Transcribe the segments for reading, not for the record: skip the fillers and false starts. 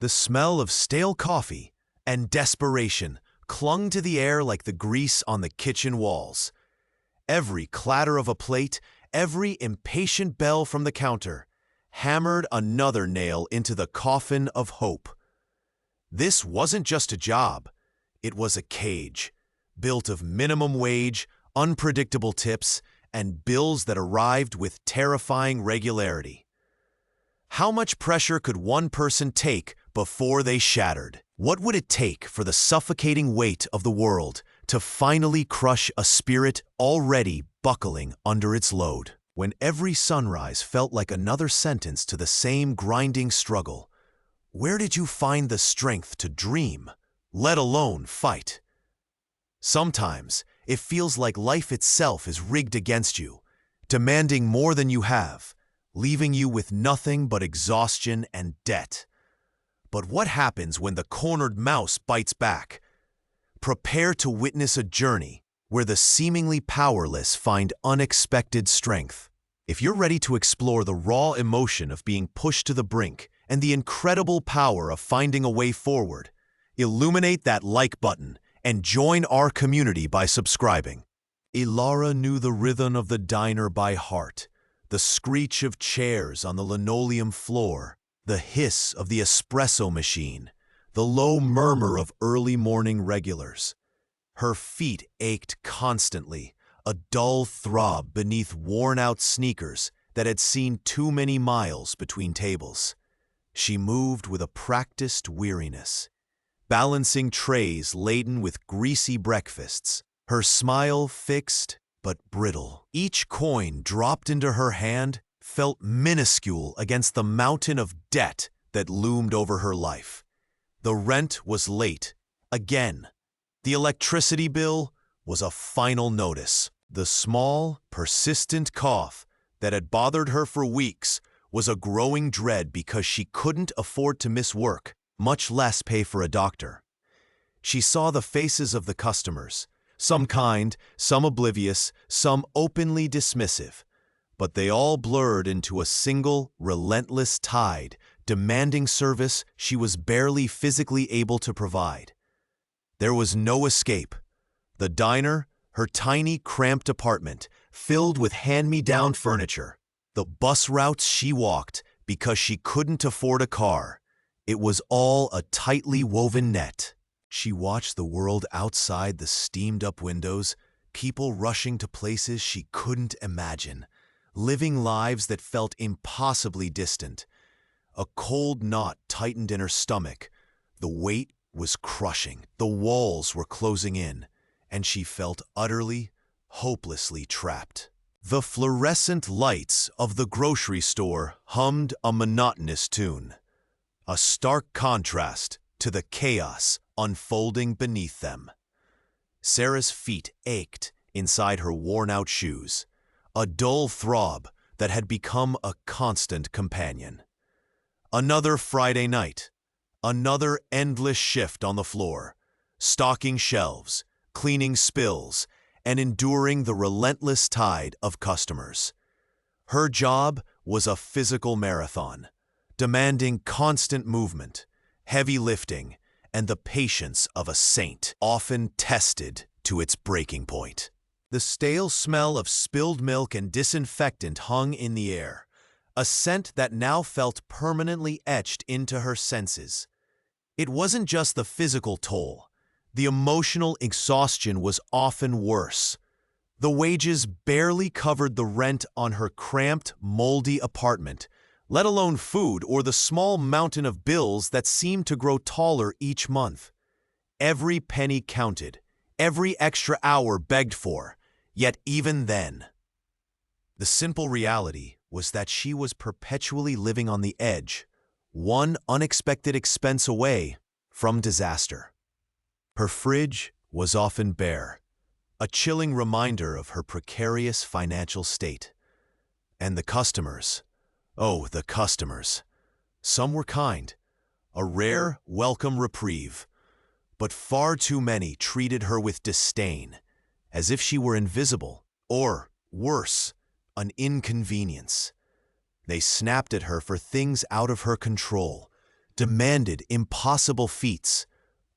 The smell of stale coffee and desperation clung to the air like the grease on the kitchen walls. Every clatter of a plate, every impatient bell from the counter, hammered another nail into the coffin of hope. This wasn't just a job, it was a cage, built of minimum wage, unpredictable tips, and bills that arrived with terrifying regularity. How much pressure could one person take before they shattered? What would it take for the suffocating weight of the world to finally crush a spirit already buckling under its load? When every sunrise felt like another sentence to the same grinding struggle, where did you find the strength to dream, let alone fight? Sometimes it feels like life itself is rigged against you, demanding more than you have, leaving you with nothing but exhaustion and debt. But what happens when the cornered mouse bites back? Prepare to witness a journey where the seemingly powerless find unexpected strength. If you're ready to explore the raw emotion of being pushed to the brink and the incredible power of finding a way forward, illuminate that like button and join our community by subscribing. Ilara knew the rhythm of the diner by heart, the screech of chairs on the linoleum floor, the hiss of the espresso machine, the low murmur of early morning regulars. Her feet ached constantly, a dull throb beneath worn-out sneakers that had seen too many miles between tables. She moved with a practiced weariness, balancing trays laden with greasy breakfasts, her smile fixed but brittle. Each coin dropped into her hand felt minuscule against the mountain of debt that loomed over her life. The rent was late, again. The electricity bill was a final notice. The small, persistent cough that had bothered her for weeks was a growing dread because she couldn't afford to miss work, much less pay for a doctor. She saw the faces of the customers, some kind, some oblivious, some openly dismissive, but they all blurred into a single, relentless tide, demanding service she was barely physically able to provide. There was no escape. The diner, her tiny, cramped apartment, filled with hand-me-down furniture. The bus routes she walked because she couldn't afford a car. It was all a tightly woven net. She watched the world outside the steamed-up windows, people rushing to places she couldn't imagine, living lives that felt impossibly distant. A cold knot tightened in her stomach. The weight was crushing. The walls were closing in, and she felt utterly, hopelessly trapped. The fluorescent lights of the grocery store hummed a monotonous tune, a stark contrast to the chaos unfolding beneath them. Sarah's feet ached inside her worn-out shoes, a dull throb that had become a constant companion. Another Friday night, another endless shift on the floor, stocking shelves, cleaning spills, and enduring the relentless tide of customers. Her job was a physical marathon, demanding constant movement, heavy lifting, and the patience of a saint, often tested to its breaking point. The stale smell of spilled milk and disinfectant hung in the air, a scent that now felt permanently etched into her senses. It wasn't just the physical toll. The emotional exhaustion was often worse. The wages barely covered the rent on her cramped, moldy apartment, let alone food or the small mountain of bills that seemed to grow taller each month. Every penny counted, every extra hour begged for, yet even then. The simple reality was that she was perpetually living on the edge, one unexpected expense away from disaster. Her fridge was often bare, a chilling reminder of her precarious financial state. And the customers, oh, the customers. Some were kind, a rare, welcome reprieve, but far too many treated her with disdain, as if she were invisible, or, worse, an inconvenience. They snapped at her for things out of her control, demanded impossible feats,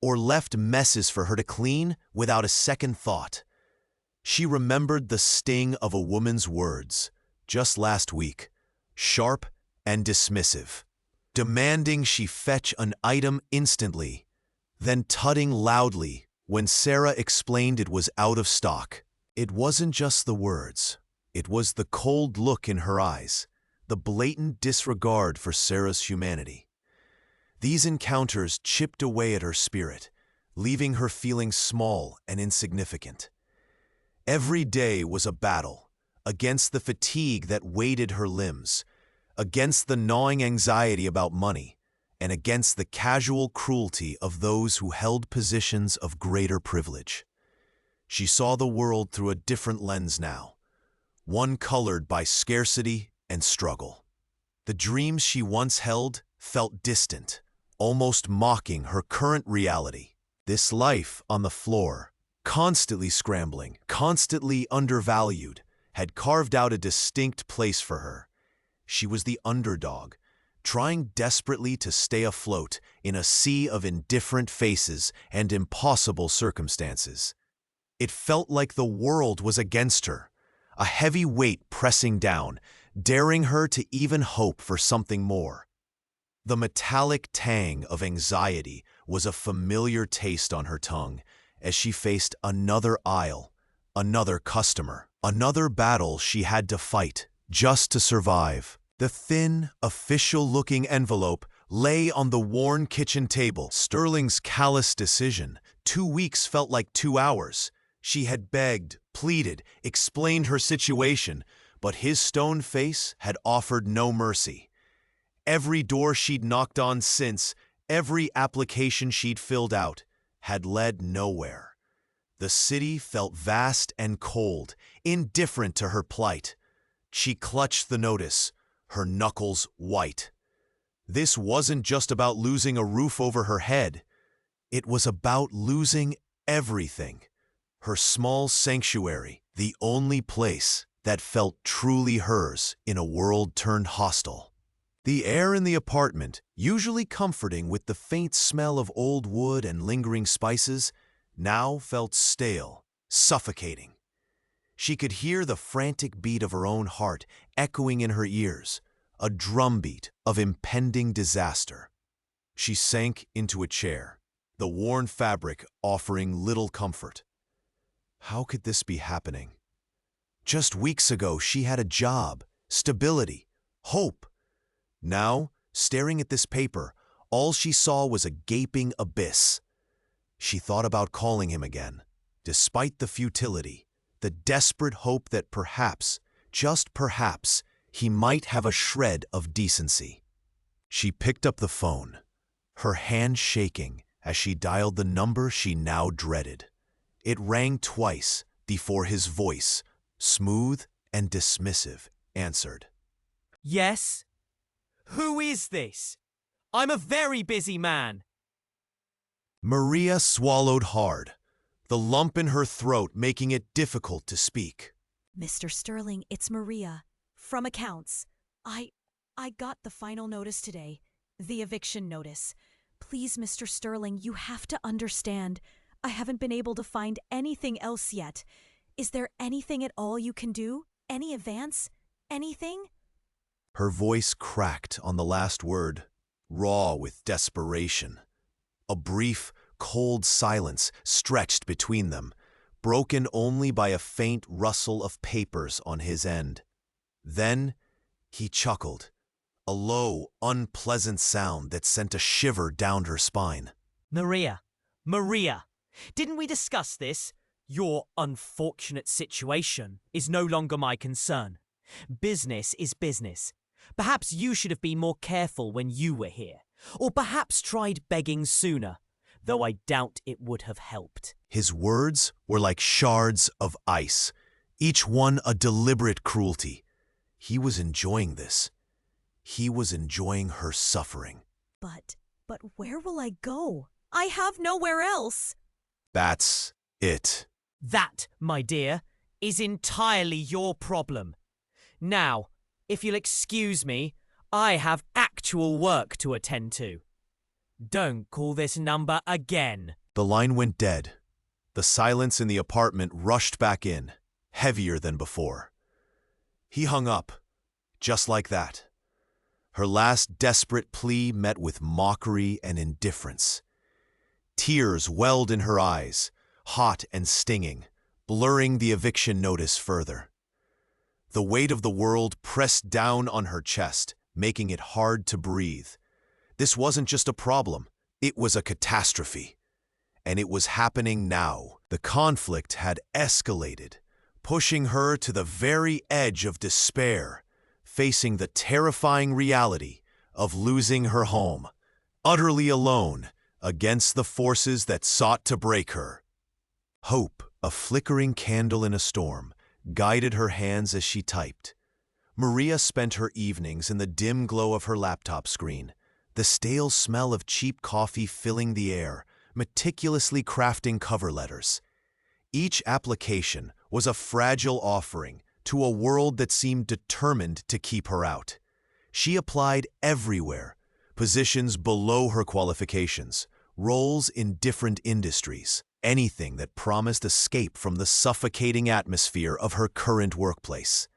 or left messes for her to clean without a second thought. She remembered the sting of a woman's words, just last week, sharp and dismissive, demanding she fetch an item instantly, then tutting loudly when Sarah explained it was out of stock. It wasn't just the words. It was the cold look in her eyes, the blatant disregard for Sarah's humanity. These encounters chipped away at her spirit, leaving her feeling small and insignificant. Every day was a battle, against the fatigue that weighted her limbs, against the gnawing anxiety about money, and against the casual cruelty of those who held positions of greater privilege. She saw the world through a different lens now, one colored by scarcity and struggle. The dreams she once held felt distant, almost mocking her current reality. This life on the floor, constantly scrambling, constantly undervalued, had carved out a distinct place for her. She was the underdog, trying desperately to stay afloat in a sea of indifferent faces and impossible circumstances. It felt like the world was against her, a heavy weight pressing down, daring her to even hope for something more. The metallic tang of anxiety was a familiar taste on her tongue as she faced another aisle, another customer, another battle she had to fight just to survive. The thin, official-looking envelope lay on the worn kitchen table. Sterling's callous decision. 2 weeks felt like 2 hours. She had begged, pleaded, explained her situation, but his stone face had offered no mercy. Every door she'd knocked on since, every application she'd filled out, had led nowhere. The city felt vast and cold, indifferent to her plight. She clutched the notice, her knuckles white. This wasn't just about losing a roof over her head. It was about losing everything. Her small sanctuary, the only place that felt truly hers in a world turned hostile. The air in the apartment, usually comforting with the faint smell of old wood and lingering spices, now felt stale, suffocating. She could hear the frantic beat of her own heart echoing in her ears, a drumbeat of impending disaster. She sank into a chair, the worn fabric offering little comfort. How could this be happening? Just weeks ago, she had a job, stability, hope. Now, staring at this paper, all she saw was a gaping abyss. She thought about calling him again, despite the futility, the desperate hope that perhaps, just perhaps, he might have a shred of decency. She picked up the phone, her hand shaking as she dialed the number she now dreaded. It rang twice before his voice, smooth and dismissive, answered. Yes? Who is this? I'm a very busy man. Maria swallowed hard, the lump in her throat making it difficult to speak. Mr. Sterling, it's Maria, from accounts. I got the final notice today, the eviction notice. Please, Mr. Sterling, you have to understand. I haven't been able to find anything else yet. Is there anything at all you can do? Any advance? Anything? Her voice cracked on the last word, raw with desperation. A brief, cold silence stretched between them, broken only by a faint rustle of papers on his end. Then he chuckled, a low, unpleasant sound that sent a shiver down her spine. Maria, didn't we discuss this? Your unfortunate situation is no longer my concern. Business is business. Perhaps you should have been more careful when you were here, or perhaps tried begging sooner, though I doubt it would have helped. His words were like shards of ice, each one a deliberate cruelty. He was enjoying this. He was enjoying her suffering. But where will I go? I have nowhere else. That's it. That, my dear, is entirely your problem. Now, if you'll excuse me, I have actual work to attend to. Don't call this number again. The line went dead. The silence in the apartment rushed back in, heavier than before. He hung up, just like that. Her last desperate plea met with mockery and indifference. Tears welled in her eyes, hot and stinging, blurring the eviction notice further. The weight of the world pressed down on her chest, making it hard to breathe. This wasn't just a problem, it was a catastrophe. And it was happening now. The conflict had escalated, pushing her to the very edge of despair, facing the terrifying reality of losing her home, utterly alone against the forces that sought to break her. Hope, a flickering candle in a storm, guided her hands as she typed. Maria spent her evenings in the dim glow of her laptop screen, the stale smell of cheap coffee filling the air, meticulously crafting cover letters. Each application was a fragile offering to a world that seemed determined to keep her out. She applied everywhere, positions below her qualifications, roles in different industries, anything that promised escape from the suffocating atmosphere of her current workplace.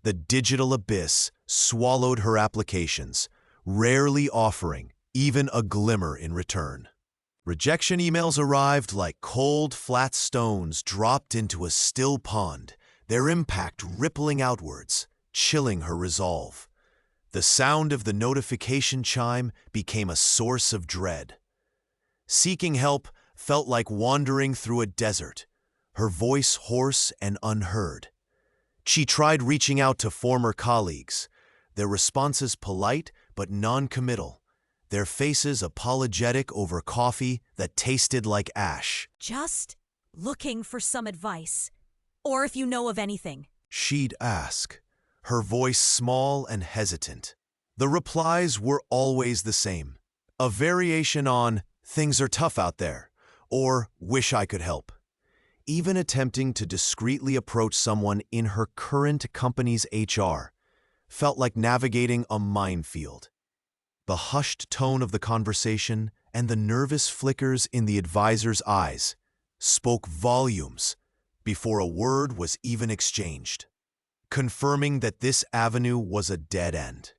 The digital abyss swallowed her applications, rarely offering even a glimmer in return. Rejection emails arrived like cold, flat stones dropped into a still pond, their impact rippling outwards, chilling her resolve. The sound of the notification chime became a source of dread. Seeking help felt like wandering through a desert, her voice hoarse and unheard. She tried reaching out to former colleagues, their responses polite but non-committal, their faces apologetic over coffee that tasted like ash. Just looking for some advice. Or if you know of anything. She'd ask, her voice small and hesitant. The replies were always the same. A variation on, "Things are tough out there," or "Wish I could help." Even attempting to discreetly approach someone in her current company's HR felt like navigating a minefield. The hushed tone of the conversation and the nervous flickers in the advisor's eyes spoke volumes before a word was even exchanged, confirming that this avenue was a dead end.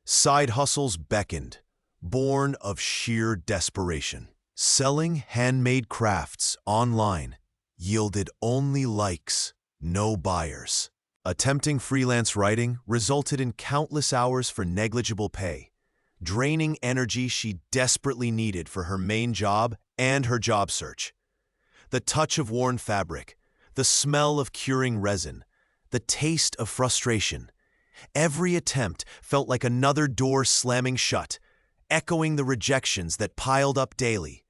Side hustles beckoned, born of sheer desperation. Selling handmade crafts online yielded only likes, no buyers. Attempting freelance writing resulted in countless hours for negligible pay, draining energy she desperately needed for her main job and her job search. The touch of worn fabric, the smell of curing resin, the taste of frustration. Every attempt felt like another door slamming shut, echoing the rejections that piled up daily.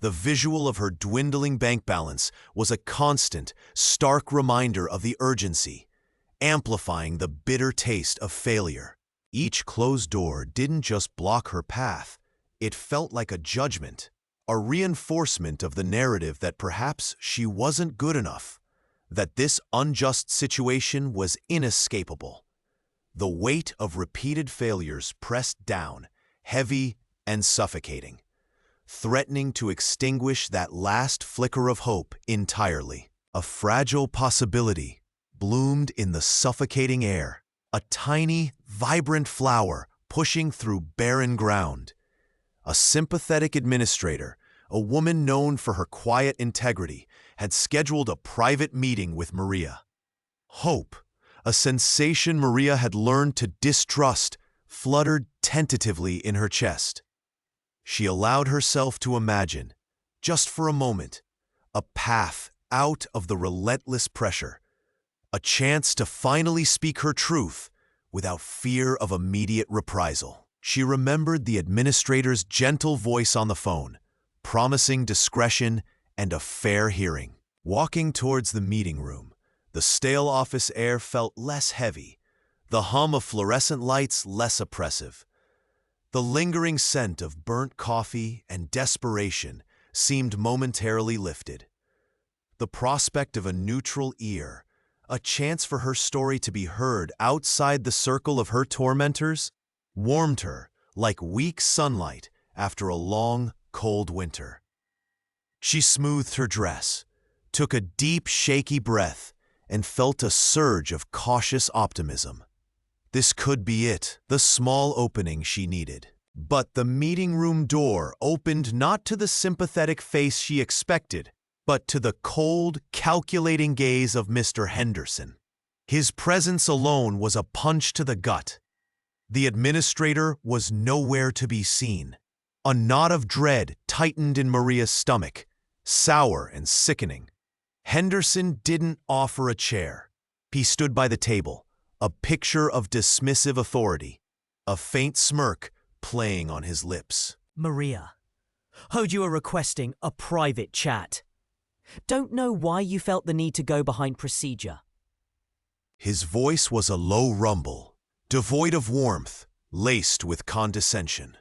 The visual of her dwindling bank balance was a constant, stark reminder of the urgency, amplifying the bitter taste of failure. Each closed door didn't just block her path, it felt like a judgment, a reinforcement of the narrative that perhaps she wasn't good enough, that this unjust situation was inescapable. The weight of repeated failures pressed down, heavy and suffocating, threatening to extinguish that last flicker of hope entirely. A fragile possibility bloomed in the suffocating air, a tiny, vibrant flower pushing through barren ground. A sympathetic administrator, a woman known for her quiet integrity, had scheduled a private meeting with Maria. Hope, a sensation Maria had learned to distrust, fluttered tentatively in her chest. She allowed herself to imagine, just for a moment, a path out of the relentless pressure, a chance to finally speak her truth without fear of immediate reprisal. She remembered the administrator's gentle voice on the phone, promising discretion and a fair hearing. Walking towards the meeting room, the stale office air felt less heavy, the hum of fluorescent lights less oppressive. The lingering scent of burnt coffee and desperation seemed momentarily lifted. The prospect of a neutral ear, a chance for her story to be heard outside the circle of her tormentors, warmed her like weak sunlight after a long, cold winter. She smoothed her dress, took a deep, shaky breath, and felt a surge of cautious optimism. This could be it, the small opening she needed. But the meeting room door opened not to the sympathetic face she expected, but to the cold, calculating gaze of Mr. Henderson. His presence alone was a punch to the gut. The administrator was nowhere to be seen. A knot of dread tightened in Maria's stomach, sour and sickening. Henderson didn't offer a chair. He stood by the table, a picture of dismissive authority, a faint smirk playing on his lips. Maria, heard you are requesting a private chat. Don't know why you felt the need to go behind procedure. His voice was a low rumble, devoid of warmth, laced with condescension.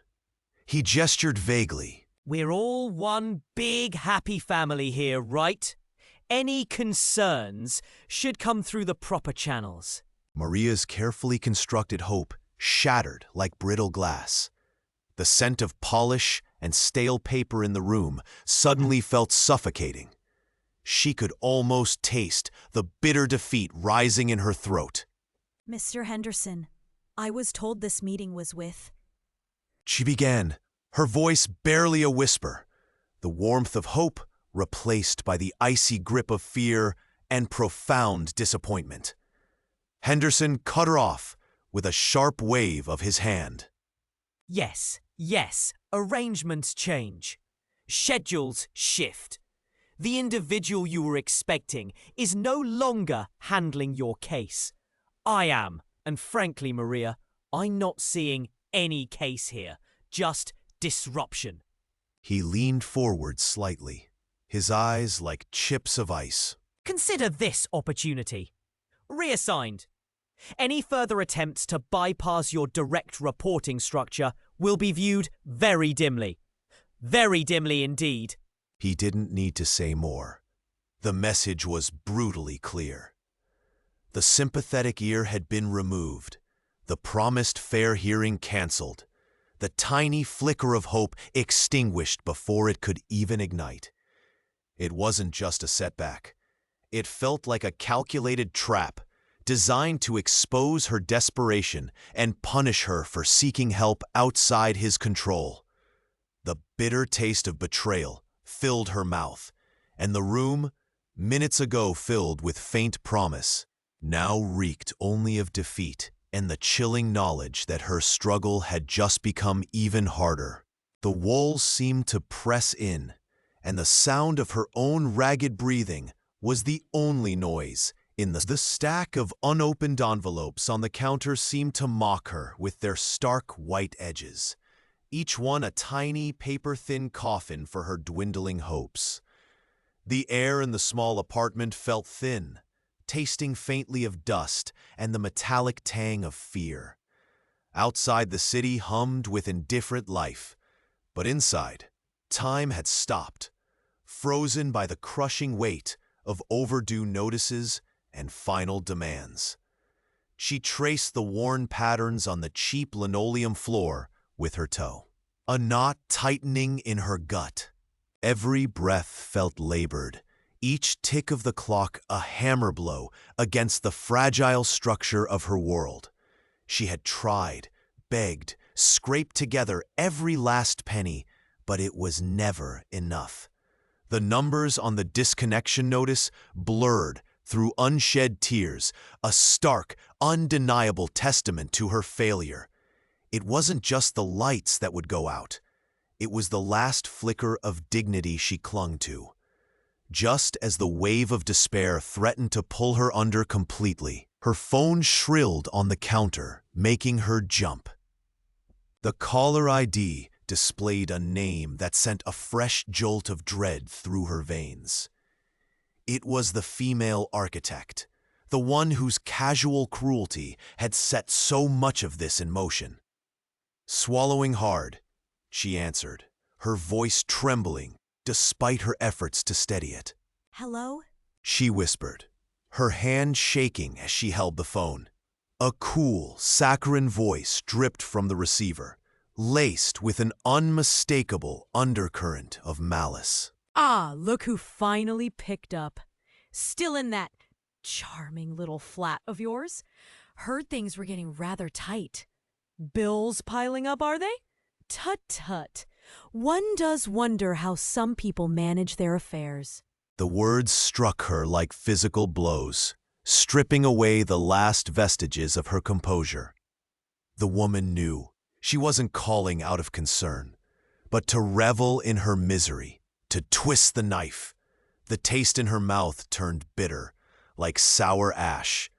He gestured vaguely. We're all one big happy family here, right? Any concerns should come through the proper channels. Maria's carefully constructed hope shattered like brittle glass. The scent of polish and stale paper in the room suddenly felt suffocating. She could almost taste the bitter defeat rising in her throat. Mr. Henderson, I was told this meeting was with... She began, her voice barely a whisper, the warmth of hope replaced by the icy grip of fear and profound disappointment. Henderson cut her off with a sharp wave of his hand. Yes, arrangements change. Schedules shift. The individual you were expecting is no longer handling your case. I am, and frankly, Maria, I'm not seeing any case here, just disruption. He leaned forward slightly, his eyes like chips of ice. Consider this opportunity. Reassigned. Any further attempts to bypass your direct reporting structure will be viewed very dimly. Very dimly indeed. He didn't need to say more. The message was brutally clear. The sympathetic ear had been removed, the promised fair hearing canceled, the tiny flicker of hope extinguished before it could even ignite. It wasn't just a setback. It felt like a calculated trap, designed to expose her desperation and punish her for seeking help outside his control. The bitter taste of betrayal filled her mouth, and the room, minutes ago filled with faint promise, now reeked only of defeat and the chilling knowledge that her struggle had just become even harder. The walls seemed to press in, and the sound of her own ragged breathing was the only noise in the stack of unopened envelopes on the counter seemed to mock her with their stark white edges, each one a tiny, paper-thin coffin for her dwindling hopes. The air in the small apartment felt thin, tasting faintly of dust and the metallic tang of fear. Outside the city hummed with indifferent life, but inside, time had stopped, frozen by the crushing weight of overdue notices and final demands. She traced the worn patterns on the cheap linoleum floor with her toe, a knot tightening in her gut. Every breath felt labored, each tick of the clock a hammer blow against the fragile structure of her world. She had tried, begged, scraped together every last penny, but it was never enough. The numbers on the disconnection notice blurred through unshed tears, a stark, undeniable testament to her failure. It wasn't just the lights that would go out. It was the last flicker of dignity she clung to. Just as the wave of despair threatened to pull her under completely, her phone shrilled on the counter, making her jump. The caller ID displayed a name that sent a fresh jolt of dread through her veins. It was the female architect, the one whose casual cruelty had set so much of this in motion. Swallowing hard, she answered, her voice trembling despite her efforts to steady it. Hello? She whispered, her hand shaking as she held the phone. A cool, saccharine voice dripped from the receiver, laced with an unmistakable undercurrent of malice. Ah, look who finally picked up. Still in that charming little flat of yours? Heard things were getting rather tight. Bills piling up, are they? Tut tut. One does wonder how some people manage their affairs. The words struck her like physical blows, stripping away the last vestiges of her composure. The woman knew she wasn't calling out of concern, but to revel in her misery, to twist the knife. The taste in her mouth turned bitter, like sour ash.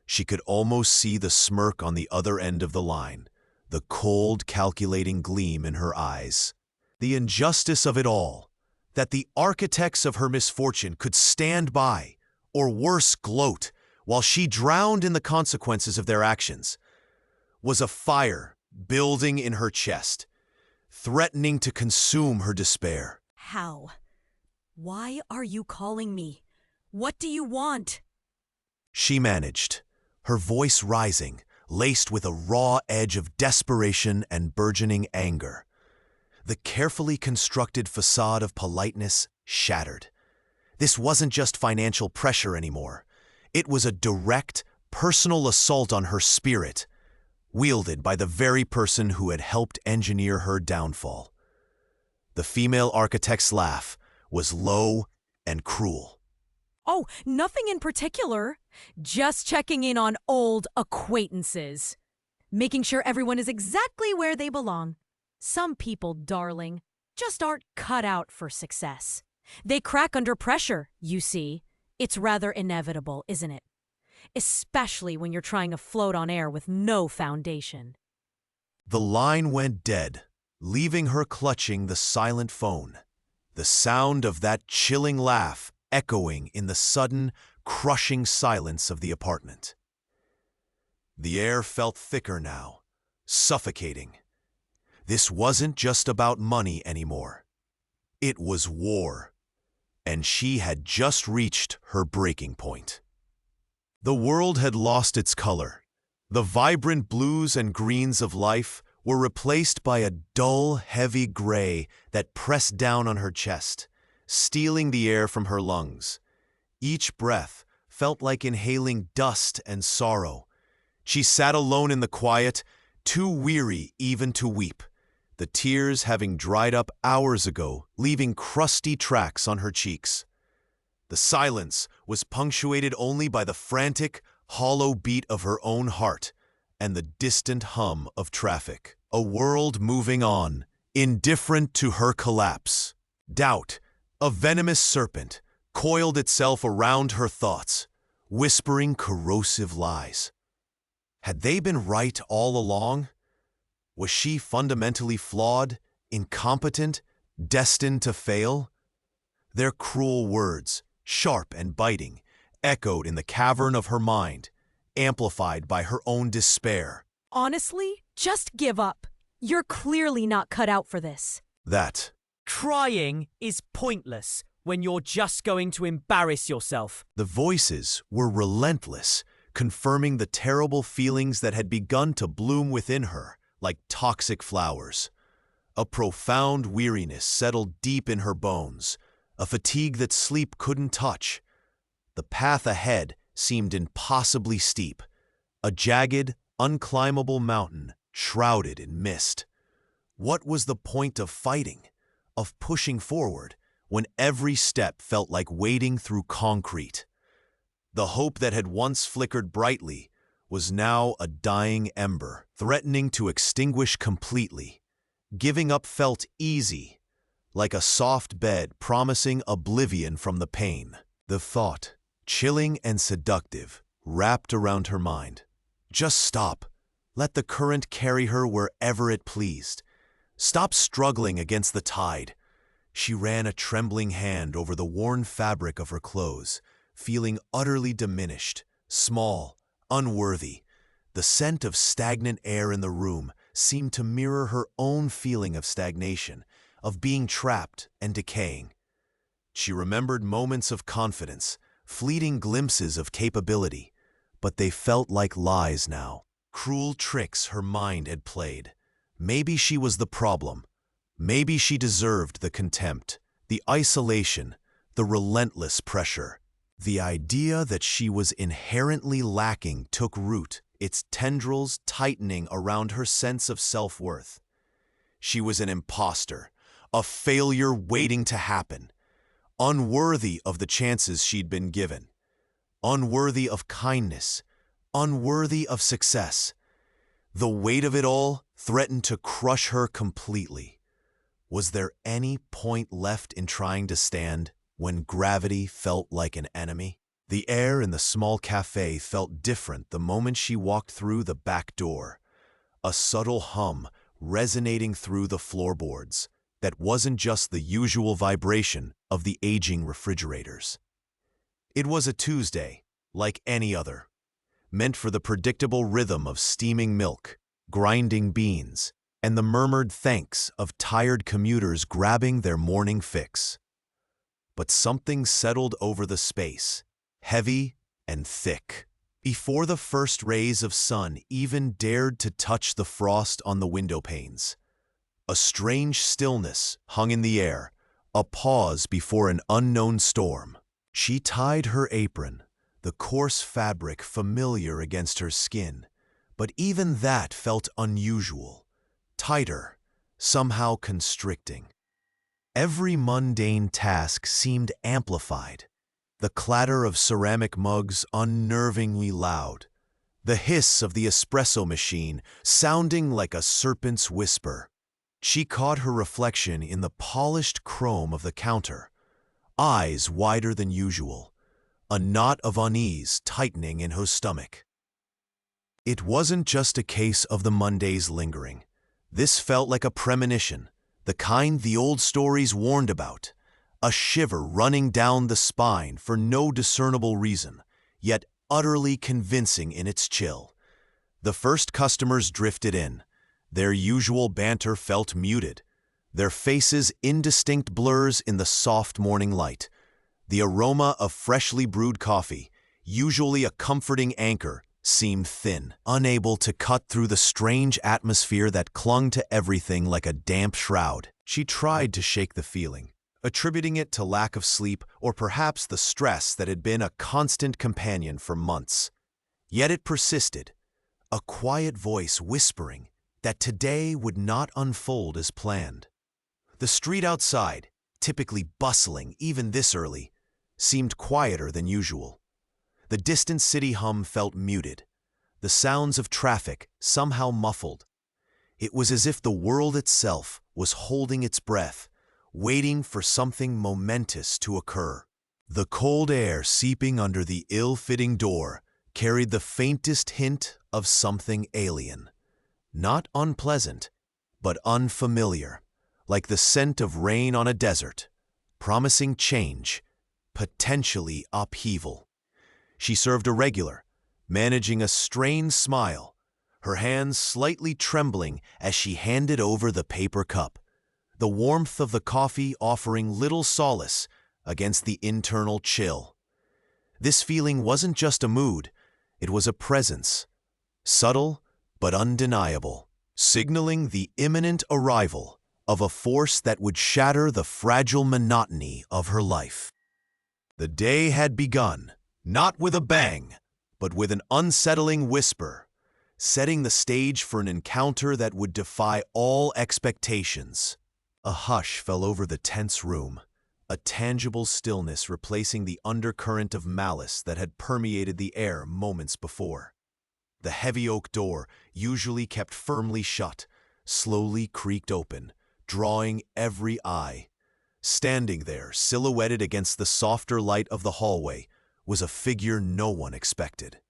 She could almost see the smirk on the other end of the line, the cold, calculating gleam in her eyes. The injustice of it all, that the architects of her misfortune could stand by, or worse, gloat, while she drowned in the consequences of their actions, was a fire building in her chest, threatening to consume her despair. How? Why are you calling me? What do you want? She managed, her voice rising, laced with a raw edge of desperation and burgeoning anger. The carefully constructed facade of politeness shattered. This wasn't just financial pressure anymore. It was a direct, personal assault on her spirit, wielded by the very person who had helped engineer her downfall. The female architect's laugh was low and cruel. Oh, nothing in particular. Just checking in on old acquaintances. Making sure everyone is exactly where they belong. Some people, darling, just aren't cut out for success. They crack under pressure, you see. It's rather inevitable, isn't it? Especially when you're trying to float on air with no foundation. The line went dead, leaving her clutching the silent phone. The sound of that chilling laugh echoing in the sudden, crushing silence of the apartment. The air felt thicker now, suffocating. This wasn't just about money anymore. It was war, and she had just reached her breaking point. The world had lost its color. The vibrant blues and greens of life were replaced by a dull, heavy gray that pressed down on her chest, stealing the air from her lungs. Each breath felt like inhaling dust and sorrow. She sat alone in the quiet, too weary even to weep, the tears having dried up hours ago, leaving crusty tracks on her cheeks. The silence was punctuated only by the frantic, hollow beat of her own heart and the distant hum of traffic. A world moving on, indifferent to her collapse. Doubt, a venomous serpent, coiled itself around her thoughts, whispering corrosive lies. Had they been right all along? Was she fundamentally flawed, incompetent, destined to fail? Their cruel words, sharp and biting, echoed in the cavern of her mind, amplified by her own despair. Honestly, just give up. You're clearly not cut out for this. That. Trying is pointless when you're just going to embarrass yourself. The voices were relentless, confirming the terrible feelings that had begun to bloom within her, like toxic flowers. A profound weariness settled deep in her bones, a fatigue that sleep couldn't touch. The path ahead seemed impossibly steep, a jagged, unclimbable mountain shrouded in mist. What was the point of fighting, of pushing forward, when every step felt like wading through concrete? The hope that had once flickered brightly was now a dying ember, threatening to extinguish completely. Giving up felt easy, like a soft bed promising oblivion from the pain. The thought, chilling and seductive, wrapped around her mind. Just stop. Let the current carry her wherever it pleased. Stop struggling against the tide. She ran a trembling hand over the worn fabric of her clothes, feeling utterly diminished, small, unworthy. The scent of stagnant air in the room seemed to mirror her own feeling of stagnation, of being trapped and decaying. She remembered moments of confidence, fleeting glimpses of capability, but they felt like lies now, cruel tricks her mind had played. Maybe she was the problem. Maybe she deserved the contempt, the isolation, the relentless pressure. The idea that she was inherently lacking took root, its tendrils tightening around her sense of self-worth. She was an imposter, a failure waiting to happen, unworthy of the chances she'd been given, unworthy of kindness, unworthy of success. The weight of it all threatened to crush her completely. Was there any point left in trying to stand when gravity felt like an enemy? The air in the small cafe felt different the moment she walked through the back door, a subtle hum resonating through the floorboards that wasn't just the usual vibration of the aging refrigerators. It was a Tuesday, like any other, meant for the predictable rhythm of steaming milk, grinding beans, and the murmured thanks of tired commuters grabbing their morning fix. But something settled over the space, heavy and thick. Before the first rays of sun even dared to touch the frost on the window panes, a strange stillness hung in the air, a pause before an unknown storm. She tied her apron, the coarse fabric familiar against her skin, but even that felt unusual, tighter, somehow constricting. Every mundane task seemed amplified, the clatter of ceramic mugs unnervingly loud, the hiss of the espresso machine sounding like a serpent's whisper. She caught her reflection in the polished chrome of the counter, eyes wider than usual, a knot of unease tightening in her stomach. It wasn't just a case of the Mondays lingering. This felt like a premonition, the kind the old stories warned about, a shiver running down the spine for no discernible reason, yet utterly convincing in its chill. The first customers drifted in. Their usual banter felt muted, their faces indistinct blurs in the soft morning light. The aroma of freshly brewed coffee, usually a comforting anchor, seemed thin, unable to cut through the strange atmosphere that clung to everything like a damp shroud. She tried to shake the feeling, attributing it to lack of sleep or perhaps the stress that had been a constant companion for months. Yet it persisted, a quiet voice whispering that today would not unfold as planned. The street outside, typically bustling even this early, seemed quieter than usual. The distant city hum felt muted, the sounds of traffic somehow muffled. It was as if the world itself was holding its breath, waiting for something momentous to occur. The cold air seeping under the ill-fitting door carried the faintest hint of something alien. Not unpleasant, but unfamiliar, like the scent of rain on a desert, promising change, potentially upheaval. She served a regular, managing a strained smile, her hands slightly trembling as she handed over the paper cup, the warmth of the coffee offering little solace against the internal chill. This feeling wasn't just a mood, it was a presence, subtle but undeniable, signaling the imminent arrival of a force that would shatter the fragile monotony of her life. The day had begun, not with a bang, but with an unsettling whisper, setting the stage for an encounter that would defy all expectations. A hush fell over the tense room, a tangible stillness replacing the undercurrent of malice that had permeated the air moments before. The heavy oak door, usually kept firmly shut, slowly creaked open, drawing every eye. Standing there, silhouetted against the softer light of the hallway, was a figure no one expected.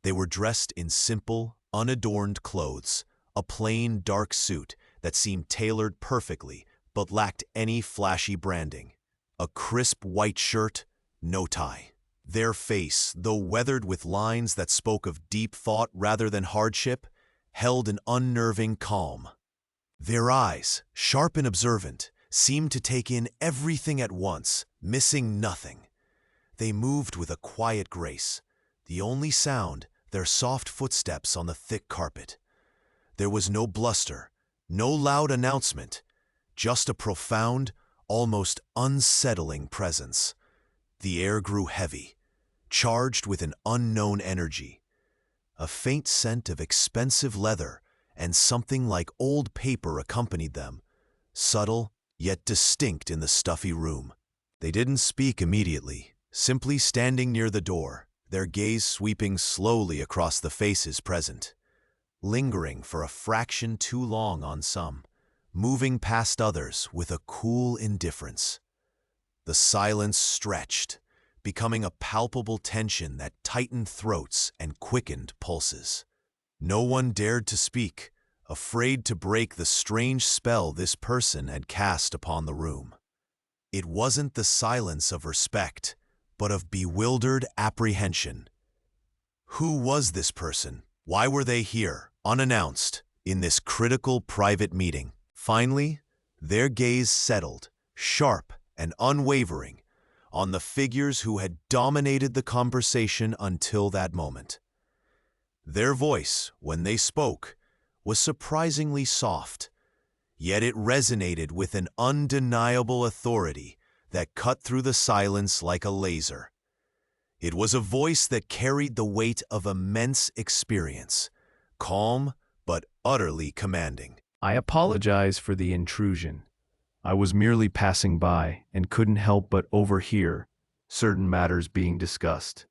They were dressed in simple, unadorned clothes, a plain, dark suit that seemed tailored perfectly but lacked any flashy branding, a crisp white shirt, no tie. Their face, though weathered with lines that spoke of deep thought rather than hardship, held an unnerving calm. Their eyes, sharp and observant, seemed to take in everything at once, missing nothing. They moved with a quiet grace, the only sound their soft footsteps on the thick carpet. There was no bluster, No loud announcement, just a profound, almost unsettling presence. The air grew heavy, charged with an unknown energy. A faint scent of expensive leather and something like old paper accompanied them, subtle yet distinct in the stuffy room. They didn't speak immediately, simply standing near the door, their gaze sweeping slowly across the faces present, lingering for a fraction too long on some, moving past others with a cool indifference. The silence stretched, becoming a palpable tension that tightened throats and quickened pulses. No one dared to speak, afraid to break the strange spell this person had cast upon the room. It wasn't the silence of respect, but of bewildered apprehension. Who was this person? Why were they here, unannounced, in this critical private meeting? Finally, their gaze settled, sharp and unwavering, on the figures who had dominated the conversation until that moment. Their voice, when they spoke, was surprisingly soft, yet it resonated with an undeniable authority that cut through the silence like a laser. It was a voice that carried the weight of immense experience, calm but utterly commanding. I apologize for the intrusion. I was merely passing by and couldn't help but overhear certain matters being discussed.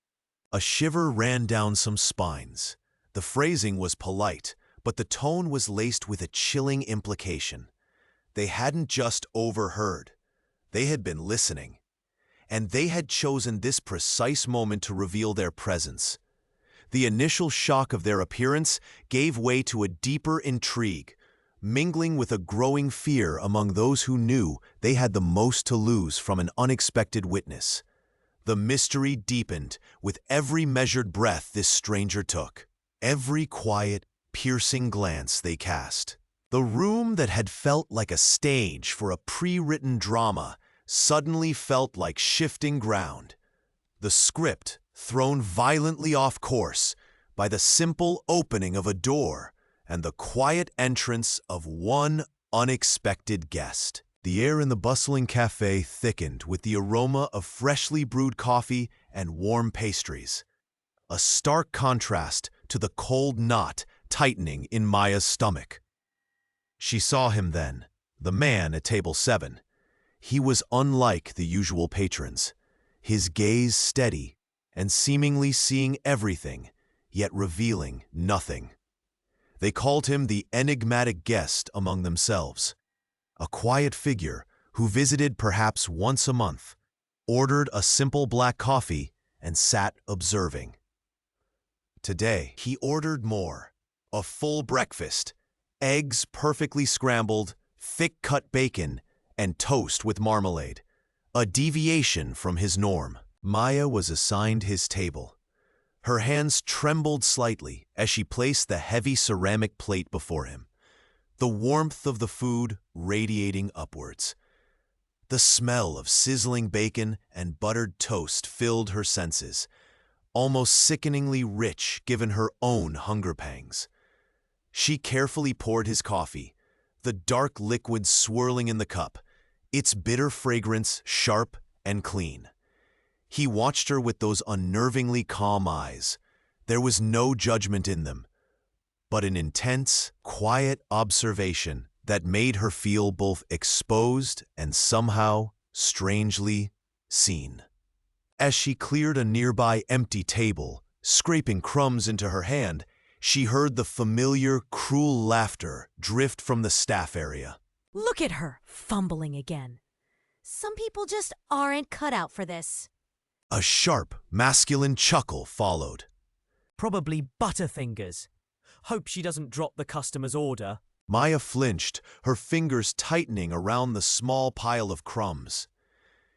A shiver ran down some spines. The phrasing was polite, but the tone was laced with a chilling implication. They hadn't just overheard. They had been listening. And they had chosen this precise moment to reveal their presence. The initial shock of their appearance gave way to a deeper intrigue, mingling with a growing fear among those who knew they had the most to lose from an unexpected witness. The mystery deepened with every measured breath this stranger took, every quiet, piercing glance they cast. The room that had felt like a stage for a pre-written drama suddenly felt like shifting ground. The script thrown violently off course by the simple opening of a door and the quiet entrance of one unexpected guest. The air in the bustling cafe thickened with the aroma of freshly brewed coffee and warm pastries, a stark contrast to the cold knot tightening in Maya's stomach. She saw him then, the man at table 7. He was unlike the usual patrons, his gaze steady and seemingly seeing everything, yet revealing nothing. They called him the enigmatic guest among themselves, a quiet figure who visited perhaps once a month, ordered a simple black coffee, and sat observing. Today, he ordered more, a full breakfast, eggs perfectly scrambled, thick-cut bacon, and toast with marmalade, a deviation from his norm. Maya was assigned his table. Her hands trembled slightly as she placed the heavy ceramic plate before him, the warmth of the food radiating upwards. The smell of sizzling bacon and buttered toast filled her senses, almost sickeningly rich given her own hunger pangs. She carefully poured his coffee, the dark liquid swirling in the cup, its bitter fragrance sharp and clean. He watched her with those unnervingly calm eyes. There was no judgment in them, but an intense, quiet observation that made her feel both exposed and somehow, strangely, seen. As she cleared a nearby empty table, scraping crumbs into her hand, she heard the familiar, cruel laughter drift from the staff area. Look at her, fumbling again. Some people just aren't cut out for this. A sharp, masculine chuckle followed. Probably Butterfingers. Hope she doesn't drop the customer's order. Maya flinched, her fingers tightening around the small pile of crumbs.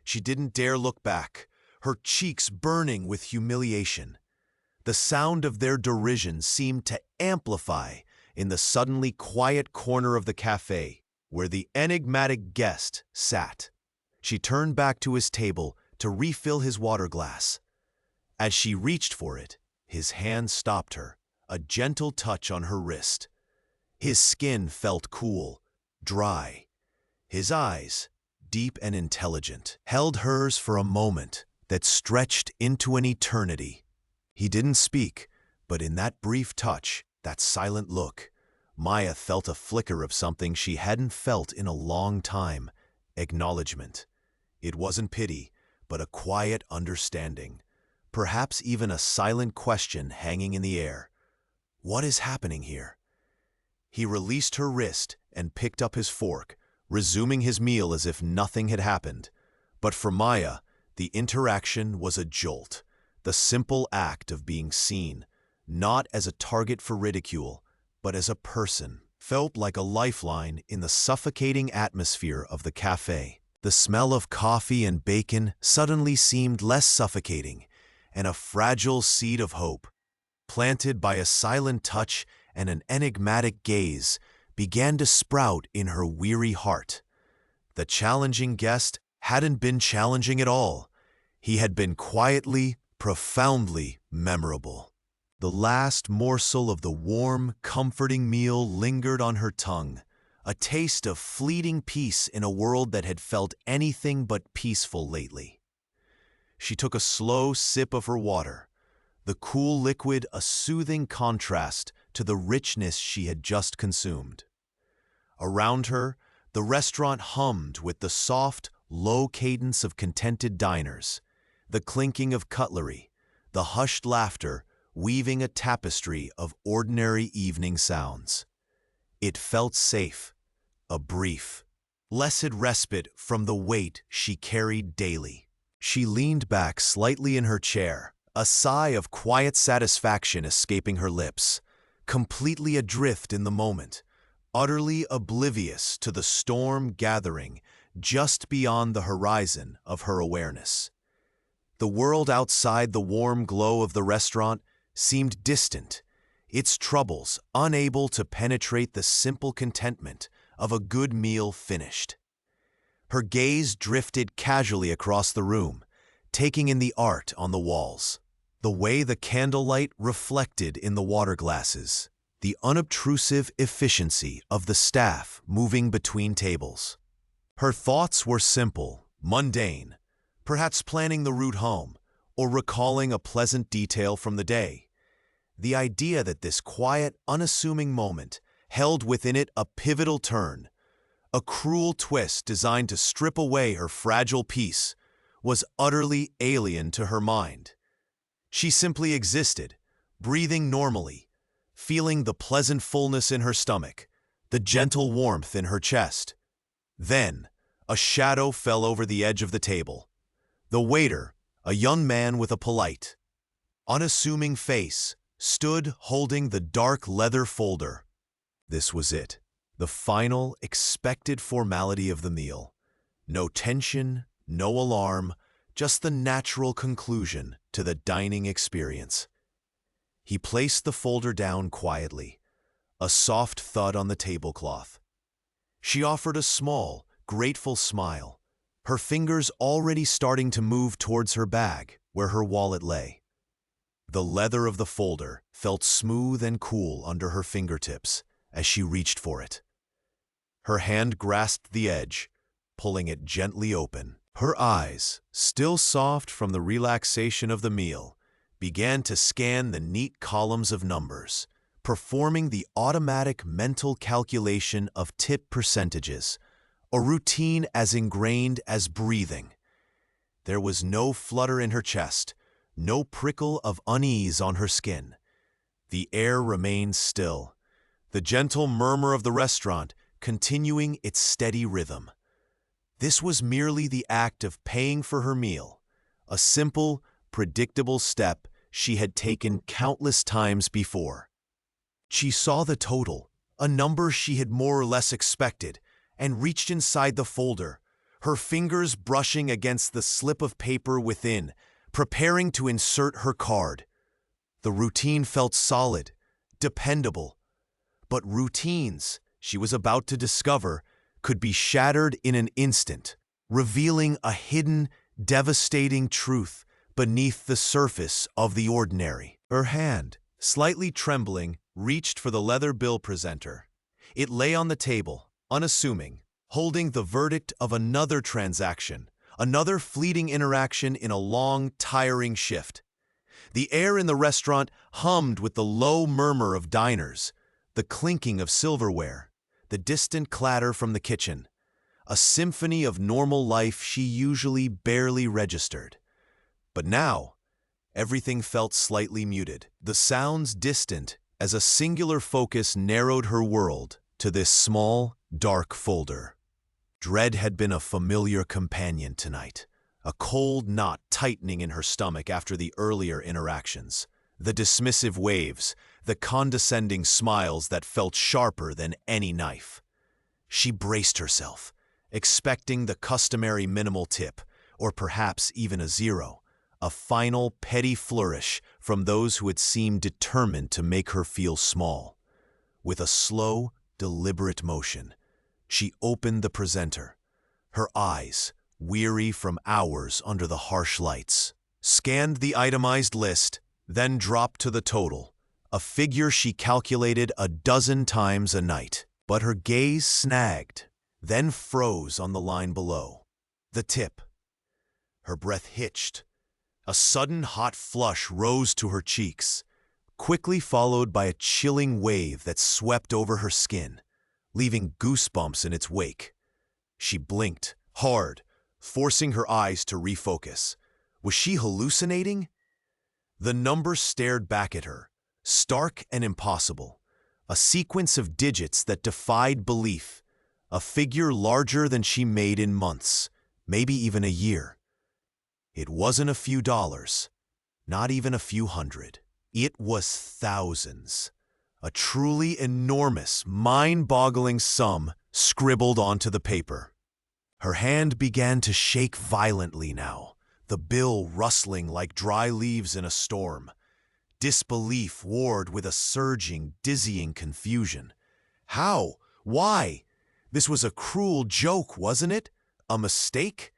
She didn't dare look back, her cheeks burning with humiliation. The sound of their derision seemed to amplify in the suddenly quiet corner of the cafe where the enigmatic guest sat. She turned back to his table to refill his water glass. As she reached for it, his hand stopped her, a gentle touch on her wrist. His skin felt cool, dry. His eyes, deep and intelligent, held hers for a moment that stretched into an eternity. He didn't speak, but in that brief touch, that silent look, Maya felt a flicker of something she hadn't felt in a long time: acknowledgement. It wasn't pity, but a quiet understanding, perhaps even a silent question hanging in the air. What is happening here? He released her wrist and picked up his fork, resuming his meal as if nothing had happened. But for Maya, the interaction was a jolt, the simple act of being seen, not as a target for ridicule, but as a person, felt like a lifeline in the suffocating atmosphere of the cafe. The smell of coffee and bacon suddenly seemed less suffocating, and a fragile seed of hope, planted by a silent touch and an enigmatic gaze, began to sprout in her weary heart. The challenging guest hadn't been challenging at all. He had been quietly, profoundly memorable. The last morsel of the warm, comforting meal lingered on her tongue, a taste of fleeting peace in a world that had felt anything but peaceful lately. She took a slow sip of her water, the cool liquid a soothing contrast to the richness she had just consumed. Around her, the restaurant hummed with the soft, low cadence of contented diners, the clinking of cutlery, the hushed laughter weaving a tapestry of ordinary evening sounds. It felt safe, a brief, blessed respite from the weight she carried daily. She leaned back slightly in her chair, a sigh of quiet satisfaction escaping her lips, completely adrift in the moment, utterly oblivious to the storm gathering just beyond the horizon of her awareness. The world outside the warm glow of the restaurant seemed distant, its troubles unable to penetrate the simple contentment of a good meal finished. Her gaze drifted casually across the room, taking in the art on the walls, the way the candlelight reflected in the water glasses, the unobtrusive efficiency of the staff moving between tables. Her thoughts were simple, mundane, perhaps planning the route home, or recalling a pleasant detail from the day. The idea that this quiet, unassuming moment held within it a pivotal turn, a cruel twist designed to strip away her fragile peace, was utterly alien to her mind. She simply existed, breathing normally, feeling the pleasant fullness in her stomach, the gentle warmth in her chest. Then, a shadow fell over the edge of the table. The waiter, a young man with a polite, unassuming face, stood holding the dark leather folder. This was it, the final, expected formality of the meal. No tension, no alarm, just the natural conclusion to the dining experience. He placed the folder down quietly, a soft thud on the tablecloth. She offered a small, grateful smile, her fingers already starting to move towards her bag, where her wallet lay. The leather of the folder felt smooth and cool under her fingertips as she reached for it. Her hand grasped the edge, pulling it gently open. Her eyes, still soft from the relaxation of the meal, began to scan the neat columns of numbers, performing the automatic mental calculation of tip percentages, a routine as ingrained as breathing. There was no flutter in her chest, no prickle of unease on her skin. The air remained still, the gentle murmur of the restaurant continuing its steady rhythm. This was merely the act of paying for her meal, a simple, predictable step she had taken countless times before. She saw the total, a number she had more or less expected, and reached inside the folder, her fingers brushing against the slip of paper within, preparing to insert her card. The routine felt solid, dependable. But routines, she was about to discover, could be shattered in an instant, revealing a hidden, devastating truth beneath the surface of the ordinary. Her hand, slightly trembling, reached for the leather bill presenter. It lay on the table, unassuming, holding the verdict of another transaction, another fleeting interaction in a long, tiring shift. The air in the restaurant hummed with the low murmur of diners, the clinking of silverware, the distant clatter from the kitchen, a symphony of normal life she usually barely registered. But now, everything felt slightly muted, the sounds distant as a singular focus narrowed her world to this small, dark folder. Dread had been a familiar companion tonight, a cold knot tightening in her stomach after the earlier interactions. The dismissive waves, the condescending smiles that felt sharper than any knife. She braced herself, expecting the customary minimal tip, or perhaps even a zero, a final petty flourish from those who had seemed determined to make her feel small. With a slow, deliberate motion, she opened the presenter, her eyes, weary from hours under the harsh lights, scanned the itemized list, then dropped to the total, a figure she calculated a dozen times a night. But her gaze snagged, then froze on the line below. The tip. Her breath hitched. A sudden hot flush rose to her cheeks, quickly followed by a chilling wave that swept over her skin, leaving goosebumps in its wake. She blinked, hard, forcing her eyes to refocus. Was she hallucinating? The number stared back at her, stark and impossible. A sequence of digits that defied belief, a figure larger than she made in months, maybe even a year. It wasn't a few dollars, not even a few hundred. It was thousands. A truly enormous, mind-boggling sum scribbled onto the paper. Her hand began to shake violently now, the bill rustling like dry leaves in a storm. Disbelief warred with a surging, dizzying confusion. How? Why? This was a cruel joke, wasn't it? A mistake?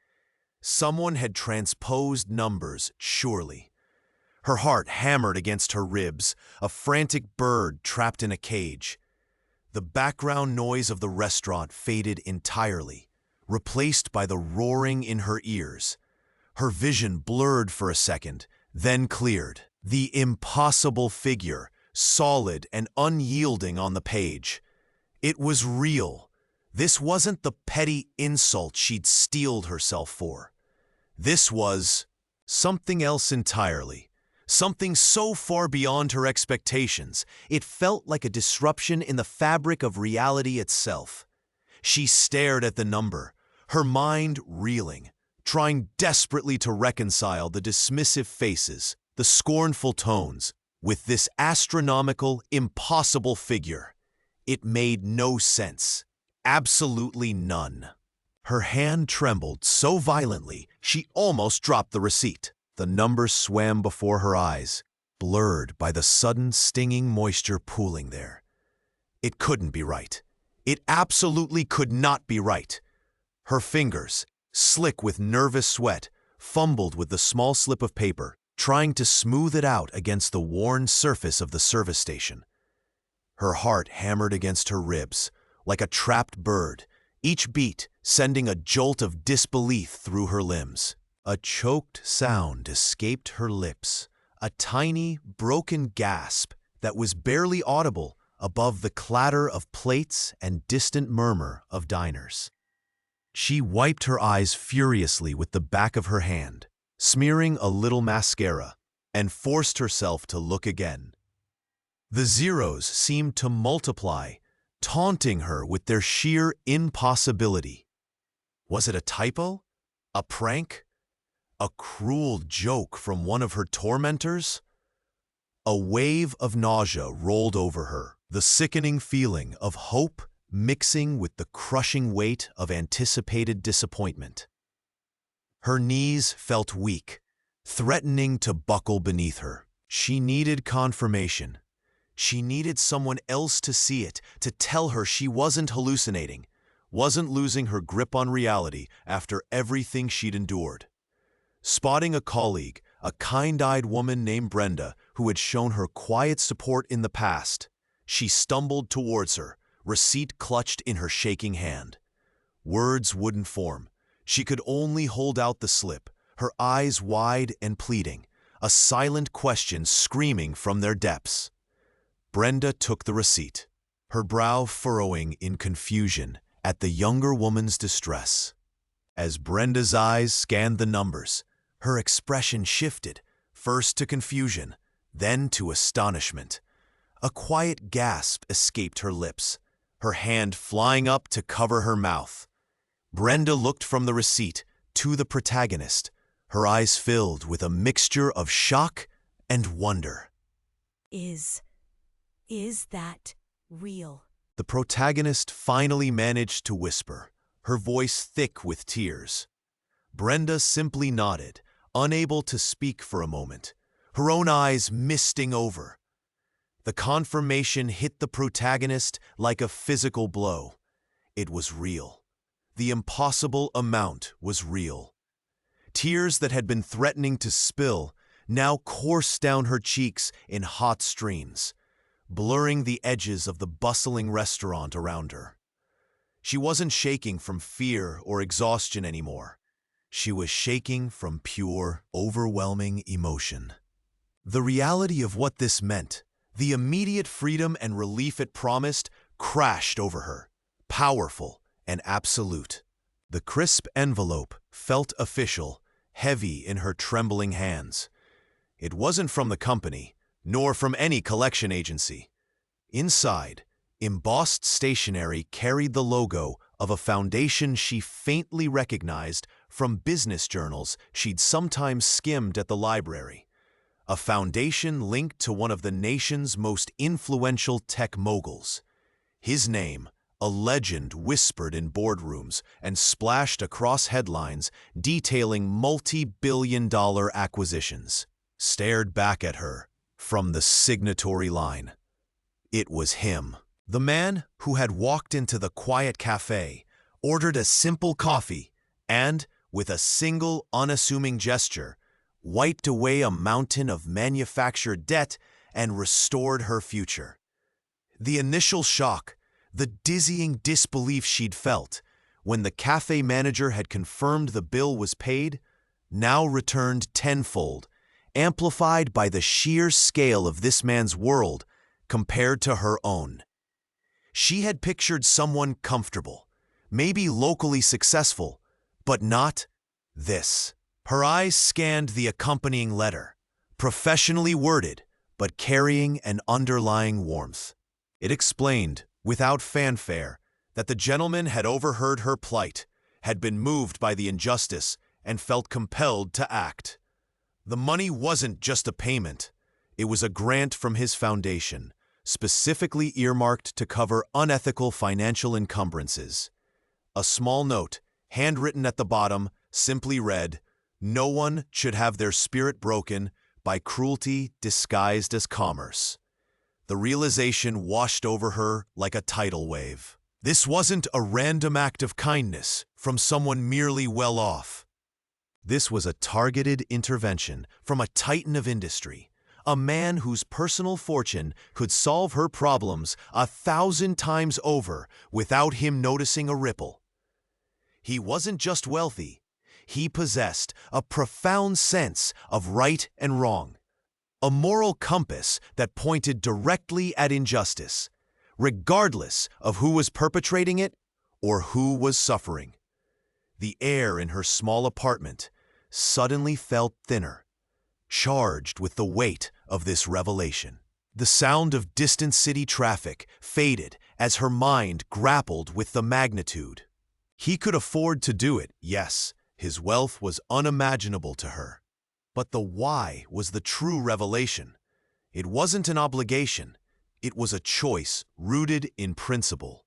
Someone had transposed numbers, surely. Her heart hammered against her ribs, a frantic bird trapped in a cage. The background noise of the restaurant faded entirely, replaced by the roaring in her ears. Her vision blurred for a second, then cleared. The impossible figure, solid and unyielding on the page. It was real. This wasn't the petty insult she'd steeled herself for. This was something else entirely, something so far beyond her expectations, it felt like a disruption in the fabric of reality itself. She stared at the number, her mind reeling, trying desperately to reconcile the dismissive faces, the scornful tones, with this astronomical, impossible figure. It made no sense. Absolutely none. Her hand trembled so violently, she almost dropped the receipt. The number swam before her eyes, blurred by the sudden stinging moisture pooling there. It couldn't be right. It absolutely could not be right. Her fingers, slick with nervous sweat, fumbled with the small slip of paper, trying to smooth it out against the worn surface of the service station. Her heart hammered against her ribs, like a trapped bird, each beat sending a jolt of disbelief through her limbs. A choked sound escaped her lips, a tiny, broken gasp that was barely audible above the clatter of plates and distant murmur of diners. She wiped her eyes furiously with the back of her hand, smearing a little mascara, and forced herself to look again. The zeros seemed to multiply, taunting her with their sheer impossibility. Was it a typo? A prank? A cruel joke from one of her tormentors? A wave of nausea rolled over her, the sickening feeling of hope mixing with the crushing weight of anticipated disappointment. Her knees felt weak, threatening to buckle beneath her. She needed confirmation. She needed someone else to see it, to tell her she wasn't hallucinating, wasn't losing her grip on reality after everything she'd endured. Spotting a colleague, a kind-eyed woman named Brenda, who had shown her quiet support in the past, she stumbled towards her, receipt clutched in her shaking hand. Words wouldn't form. She could only hold out the slip, her eyes wide and pleading, a silent question screaming from their depths. Brenda took the receipt, her brow furrowing in confusion at the younger woman's distress. As Brenda's eyes scanned the numbers, her expression shifted, first to confusion, then to astonishment. A quiet gasp escaped her lips, her hand flying up to cover her mouth. Brenda looked from the receipt to the protagonist, her eyes filled with a mixture of shock and wonder. Is that real? The protagonist finally managed to whisper, her voice thick with tears. Brenda simply nodded, unable to speak for a moment, her own eyes misting over. The confirmation hit the protagonist like a physical blow. It was real. The impossible amount was real. Tears that had been threatening to spill now coursed down her cheeks in hot streams, blurring the edges of the bustling restaurant around her. She wasn't shaking from fear or exhaustion anymore. She was shaking from pure, overwhelming emotion. The reality of what this meant, the immediate freedom and relief it promised, crashed over her, powerful and absolute. The crisp envelope felt official, heavy in her trembling hands. It wasn't from the company, nor from any collection agency. Inside, embossed stationery carried the logo of a foundation she faintly recognized from business journals she'd sometimes skimmed at the library. A foundation linked to one of the nation's most influential tech moguls. His name, a legend whispered in boardrooms and splashed across headlines detailing multi-billion-dollar acquisitions, stared back at her from the signatory line. It was him, the man who had walked into the quiet cafe, ordered a simple coffee, and, with a single unassuming gesture, wiped away a mountain of manufactured debt and restored her future. The initial shock, the dizzying disbelief she'd felt when the cafe manager had confirmed the bill was paid, now returned tenfold, amplified by the sheer scale of this man's world compared to her own. She had pictured someone comfortable, maybe locally successful, but not this. Her eyes scanned the accompanying letter, professionally worded, but carrying an underlying warmth. It explained, without fanfare, that the gentleman had overheard her plight, had been moved by the injustice, and felt compelled to act. The money wasn't just a payment. It was a grant from his foundation, specifically earmarked to cover unethical financial encumbrances. A small note, handwritten at the bottom, simply read, "No one should have their spirit broken by cruelty disguised as commerce." The realization washed over her like a tidal wave. This wasn't a random act of kindness from someone merely well off. This was a targeted intervention from a titan of industry, a man whose personal fortune could solve her problems 1,000 times over without him noticing a ripple. He wasn't just wealthy. He possessed a profound sense of right and wrong, a moral compass that pointed directly at injustice, regardless of who was perpetrating it or who was suffering. The air in her small apartment suddenly felt thinner, charged with the weight of this revelation. The sound of distant city traffic faded as her mind grappled with the magnitude. He could afford to do it, yes, his wealth was unimaginable to her. But the why was the true revelation. It wasn't an obligation. It was a choice rooted in principle.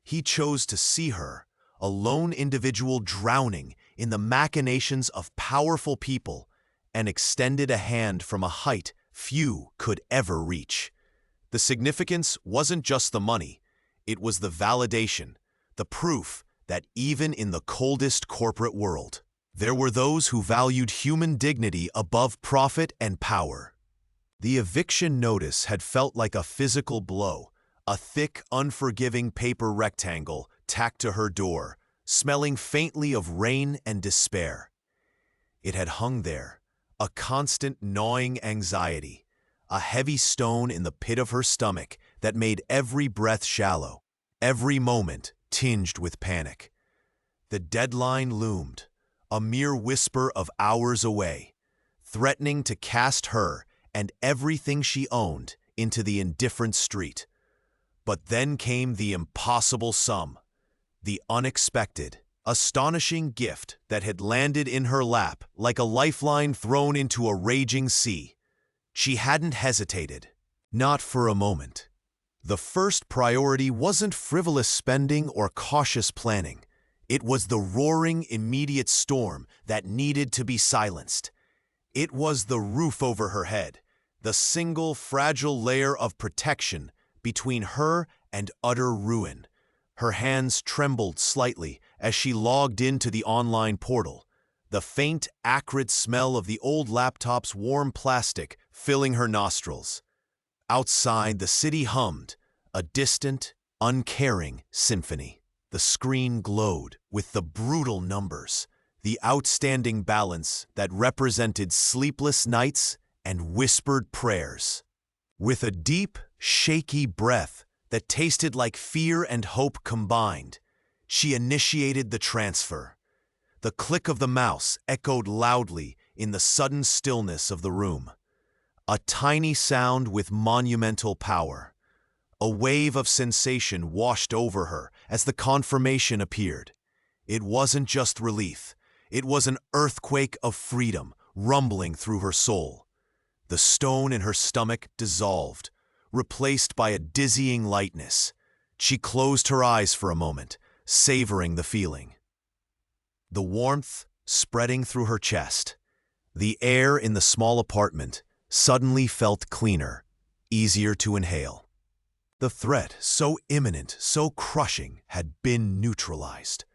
He chose to see her, a lone individual drowning in the machinations of powerful people, and extended a hand from a height few could ever reach. The significance wasn't just the money. It was the validation, the proof that even in the coldest corporate world, there were those who valued human dignity above profit and power. The eviction notice had felt like a physical blow, a thick, unforgiving paper rectangle tacked to her door, smelling faintly of rain and despair. It had hung there, a constant gnawing anxiety, a heavy stone in the pit of her stomach that made every breath shallow, every moment tinged with panic. The deadline loomed, a mere whisper of hours away, threatening to cast her and everything she owned into the indifferent street. But then came the impossible sum, the unexpected, astonishing gift that had landed in her lap like a lifeline thrown into a raging sea. She hadn't hesitated, not for a moment. The first priority wasn't frivolous spending or cautious planning. It was the roaring, immediate storm that needed to be silenced. It was the roof over her head, the single fragile layer of protection between her and utter ruin. Her hands trembled slightly as she logged into the online portal, the faint, acrid smell of the old laptop's warm plastic filling her nostrils. Outside, the city hummed, a distant, uncaring symphony. The screen glowed with the brutal numbers, the outstanding balance that represented sleepless nights and whispered prayers. With a deep, shaky breath that tasted like fear and hope combined, she initiated the transfer. The click of the mouse echoed loudly in the sudden stillness of the room. A tiny sound with monumental power. A wave of sensation washed over her as the confirmation appeared. It wasn't just relief. It was an earthquake of freedom rumbling through her soul. The stone in her stomach dissolved, replaced by a dizzying lightness. She closed her eyes for a moment, savoring the feeling. The warmth spreading through her chest. The air in the small apartment suddenly felt cleaner, easier to inhale. The threat, so imminent, so crushing, had been neutralized.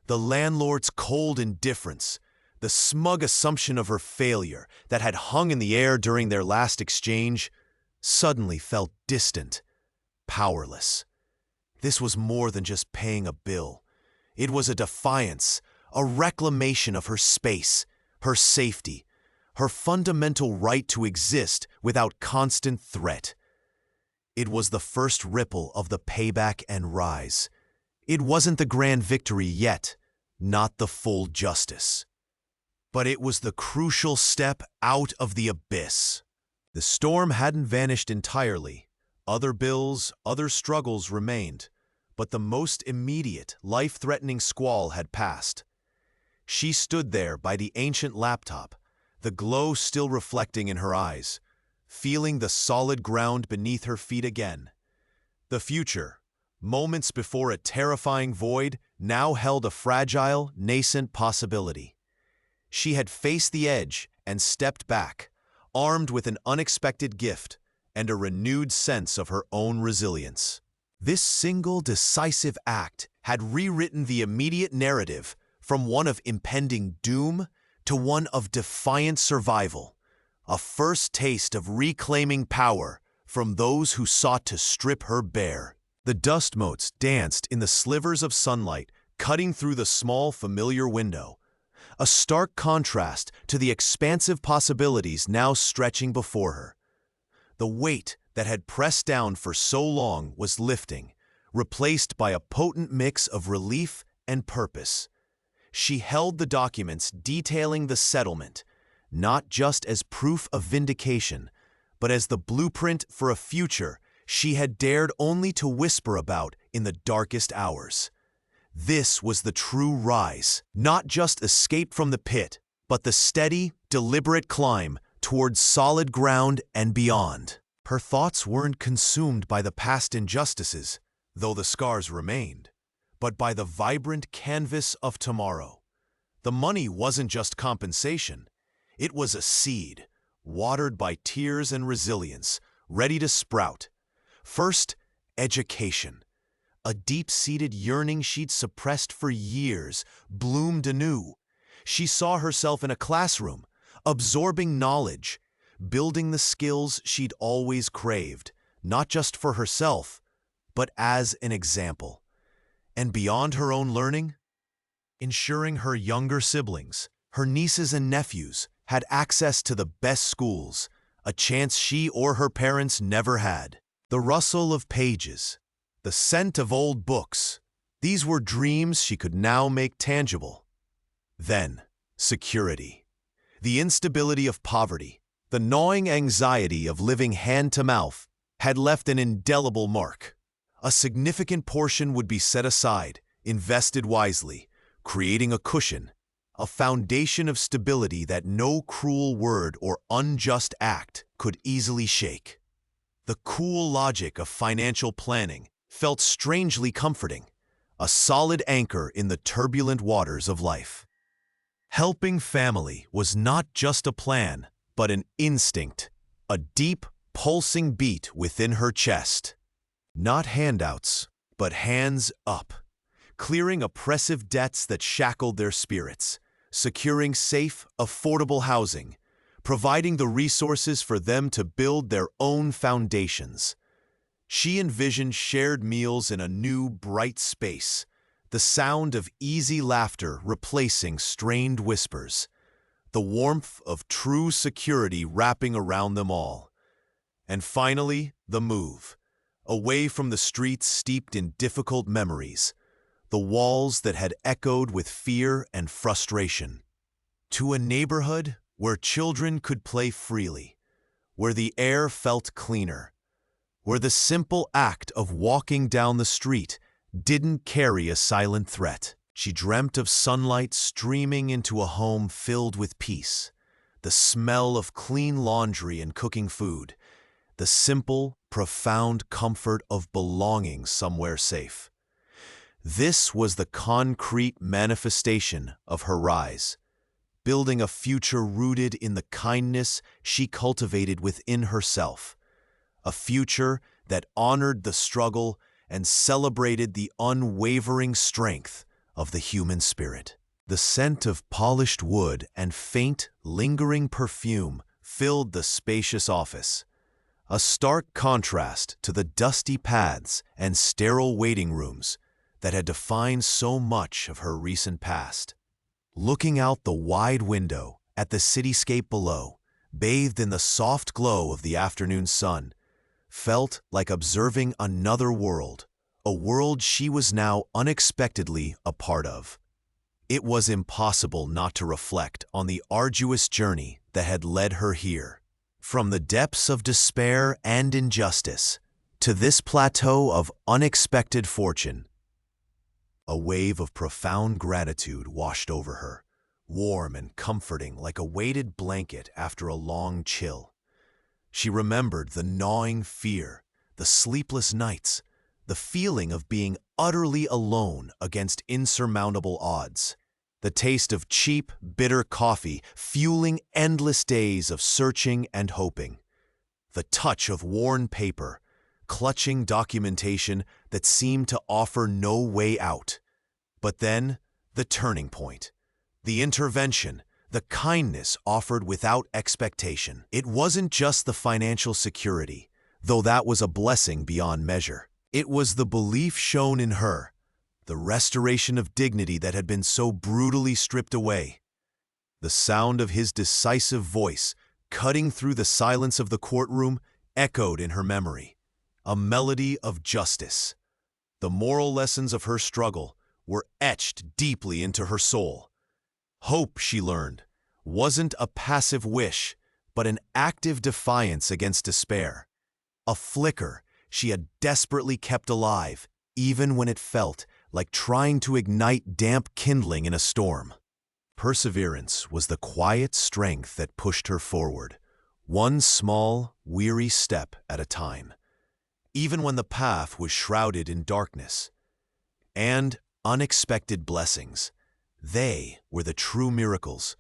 The landlord's cold indifference, the smug assumption of her failure that had hung in the air during their last exchange, suddenly felt distant, powerless. This was more than just paying a bill. It was a defiance, a reclamation of her space, her safety, her fundamental right to exist without constant threat. It was the first ripple of the payback and rise. It wasn't the grand victory yet, not the full justice. But it was the crucial step out of the abyss. The storm hadn't vanished entirely. Other bills, other struggles remained, but the most immediate, life-threatening squall had passed. She stood there by the ancient laptop, the glow still reflecting in her eyes, feeling the solid ground beneath her feet again. The future, moments before a terrifying void, now held a fragile, nascent possibility. She had faced the edge and stepped back, armed with an unexpected gift and a renewed sense of her own resilience. This single decisive act had rewritten the immediate narrative from one of impending doom to one of defiant survival, a first taste of reclaiming power from those who sought to strip her bare. The dust motes danced in the slivers of sunlight cutting through the small, familiar window, a stark contrast to the expansive possibilities now stretching before her. The weight that had pressed down for so long was lifting, replaced by a potent mix of relief and purpose. She held the documents detailing the settlement, not just as proof of vindication, but as the blueprint for a future she had dared only to whisper about in the darkest hours. This was the true rise, not just escape from the pit, but the steady, deliberate climb towards solid ground and beyond. Her thoughts weren't consumed by the past injustices, though the scars remained, but by the vibrant canvas of tomorrow. The money wasn't just compensation. It was a seed, watered by tears and resilience, ready to sprout. First, education. A deep-seated yearning she'd suppressed for years bloomed anew. She saw herself in a classroom, absorbing knowledge, building the skills she'd always craved, not just for herself, but as an example. And beyond her own learning, ensuring her younger siblings, her nieces and nephews, had access to the best schools, a chance she or her parents never had. The rustle of pages, the scent of old books, these were dreams she could now make tangible. Then, security. The instability of poverty, the gnawing anxiety of living hand-to-mouth, had left an indelible mark. A significant portion would be set aside, invested wisely, creating a cushion, a foundation of stability that no cruel word or unjust act could easily shake. The cool logic of financial planning felt strangely comforting, a solid anchor in the turbulent waters of life. Helping family was not just a plan, but an instinct, a deep, pulsing beat within her chest. Not handouts, but hands up, clearing oppressive debts that shackled their spirits, securing safe, affordable housing, providing the resources for them to build their own foundations. She envisioned shared meals in a new, bright space, the sound of easy laughter replacing strained whispers, the warmth of true security wrapping around them all. And finally, the move, away from the streets steeped in difficult memories, the walls that had echoed with fear and frustration, to a neighborhood where children could play freely, where the air felt cleaner, where the simple act of walking down the street didn't carry a silent threat. She dreamt of sunlight streaming into a home filled with peace, the smell of clean laundry and cooking food, the simple, profound comfort of belonging somewhere safe. This was the concrete manifestation of her rise, building a future rooted in the kindness she cultivated within herself, a future that honored the struggle and celebrated the unwavering strength of the human spirit. The scent of polished wood and faint, lingering perfume filled the spacious office, a stark contrast to the dusty paths and sterile waiting rooms that had defined so much of her recent past. Looking out the wide window at the cityscape below, bathed in the soft glow of the afternoon sun, felt like observing another world, a world she was now unexpectedly a part of. It was impossible not to reflect on the arduous journey that had led her here. From the depths of despair and injustice to this plateau of unexpected fortune, a wave of profound gratitude washed over her, warm and comforting like a weighted blanket after a long chill. She remembered the gnawing fear, the sleepless nights, the feeling of being utterly alone against insurmountable odds, the taste of cheap, bitter coffee fueling endless days of searching and hoping, the touch of worn paper, clutching documentation that seemed to offer no way out. But then, the turning point, the intervention, the kindness offered without expectation. It wasn't just the financial security, though that was a blessing beyond measure. It was the belief shown in her, the restoration of dignity that had been so brutally stripped away. The sound of his decisive voice, cutting through the silence of the courtroom, echoed in her memory, a melody of justice. The moral lessons of her struggle were etched deeply into her soul. Hope, she learned, wasn't a passive wish, but an active defiance against despair. A flicker she had desperately kept alive, even when it felt like trying to ignite damp kindling in a storm. Perseverance was the quiet strength that pushed her forward, one small, weary step at a time, even when the path was shrouded in darkness. And unexpected blessings, they were the true miracles,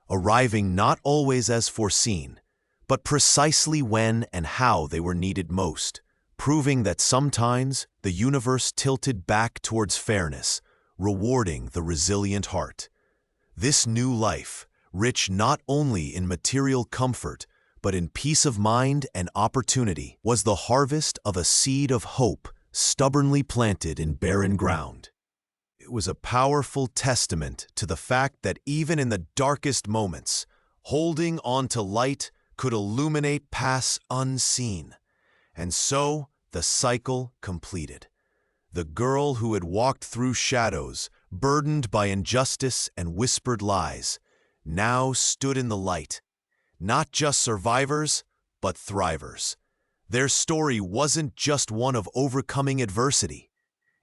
arriving not always as foreseen, but precisely when and how they were needed most, proving that sometimes the universe tilted back towards fairness, rewarding the resilient heart. This new life, rich not only in material comfort, but in peace of mind and opportunity, was the harvest of a seed of hope stubbornly planted in barren ground. It was a powerful testament to the fact that even in the darkest moments, holding on to light could illuminate paths unseen. And so, the cycle completed. The girl who had walked through shadows, burdened by injustice and whispered lies, now stood in the light. Not just survivors, but thrivers. Their story wasn't just one of overcoming adversity.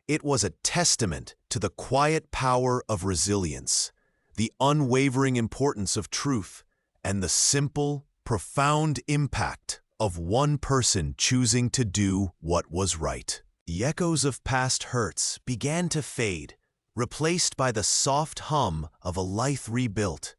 It was a testament to the quiet power of resilience, the unwavering importance of truth, and the simple, profound impact of one person choosing to do what was right. The echoes of past hurts began to fade, replaced by the soft hum of a life rebuilt,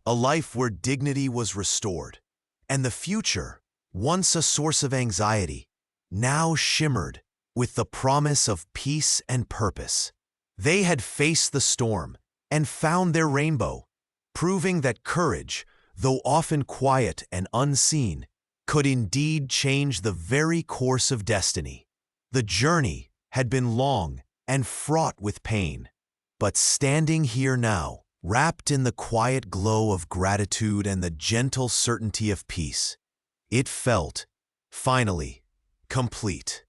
a life where dignity was restored. And the future, once a source of anxiety, now shimmered with the promise of peace and purpose. They had faced the storm and found their rainbow, proving that courage, though often quiet and unseen, could indeed change the very course of destiny. The journey had been long and fraught with pain, but standing here now, wrapped in the quiet glow of gratitude and the gentle certainty of peace, it felt, finally, complete.